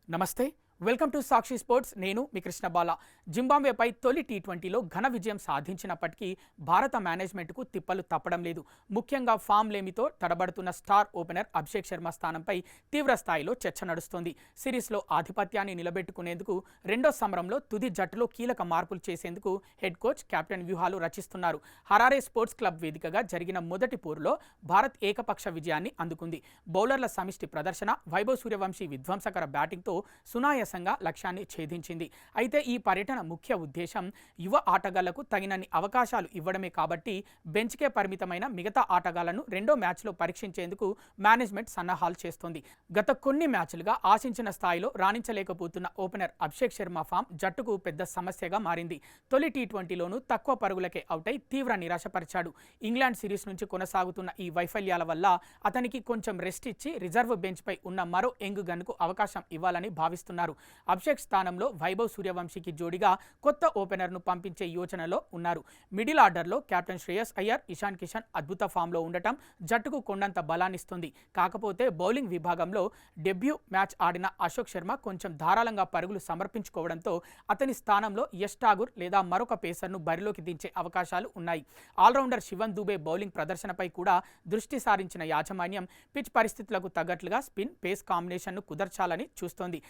నమస్తే welcome to Sakshi sports నేను మీ కృష్ణ బాల జింబాబ్వేపై తొలి టీ20లో ఘన విజయం సాధించినప్పటికీ భారత మేనేజ్మెంట్కు తిప్పలు తప్పడం లేదు. ముఖ్యంగా ఫామ్ లేమితో తడబడుతున్న స్టార్ ఓపెనర్ అభిషేక్ శర్మ స్థానంపై తీవ్ర స్థాయిలో చర్చ నడుస్తోంది. సిరీస్లో ఆధిపత్యాన్ని నిలబెట్టుకునేందుకు రెండో సమరంలో తుది జట్టులో కీలక మార్పులు చేసేందుకు హెడ్ కోచ్ కెప్టెన్ వ్యూహాలు రచిస్తున్నారు. హరారే స్పోర్ట్స్ క్లబ్ వేదికగా జరిగిన మొదటి పోరులో భారత్ ఏకపక్ష విజయాన్ని అందుకుంది. బౌలర్ల సమిష్టి ప్రదర్శన, వైభవ్ సూర్యవంశీ విధ్వంసకర బ్యాటింగ్తో సునాయాసంగా లక్ష్యాన్ని ఛేదించింది. అయితే ఈ పర్యటన ముఖ్య ఉద్దేశం యువ ఆటగాళ్లకు తగినన్ని అవకాశాలు ఇవ్వడమే కాబట్టి బెంచ్కే పరిమితమైన మిగతా ఆటగాళ్లను రెండో మ్యాచ్లో పరీక్షించేందుకు మేనేజ్మెంట్ సన్నాహాలు చేస్తోంది. గత కొన్ని మ్యాచ్లుగా ఆశించిన స్థాయిలో రాణించలేకపోతున్న ఓపెనర్ అభిషేక్ శర్మ ఫామ్ జట్టుకు పెద్ద సమస్యగా మారింది. తొలి టీ20లోనూ తక్కువ పరుగులకే అవుటై తీవ్ర నిరాశపరిచాడు. ఇంగ్లాండ్ సిరీస్ నుంచి కొనసాగుతున్న ఈ వైఫల్యాల వల్ల అతనికి కొంచెం రెస్ట్ ఇచ్చి రిజర్వ్ బెంచ్పై ఉన్న మరో యంగ్ గన్కు అవకాశం ఇవ్వాలని భావిస్తున్నారు. అభిషేక్ స్థానంలో వైభవ్ సూర్యవంశీకి జోడిగా కొత్త ఓపెనర్ను పంపించే యోచనలో ఉన్నారు. మిడిల్ ఆర్డర్లో కెప్టెన్ శ్రేయస్ అయ్యర్, ఇషాన్ కిషన్ అద్భుత ఫామ్లో ఉండటం జట్టుకు కొండంత బలాన్నిస్తుంది. కాకపోతే బౌలింగ్ విభాగంలో డెబ్యూ మ్యాచ్ ఆడిన అశోక్ శర్మ కొంచెం ధారాళంగా పరుగులు సమర్పించుకోవడంతో అతని స్థానంలో యష్ ఠాగూర్ లేదా మరొక పేసర్ను బరిలోకి దించే అవకాశాలు ఉన్నాయి. ఆల్రౌండర్ శివన్ దుబే బౌలింగ్ ప్రదర్శనపై కూడా దృష్టి సారించిన యాజమాన్యం పిచ్ పరిస్థితులకు తగ్గట్లుగా స్పిన్, పేస్ కాంబినేషన్ను కుదర్చాలని చూస్తోంది.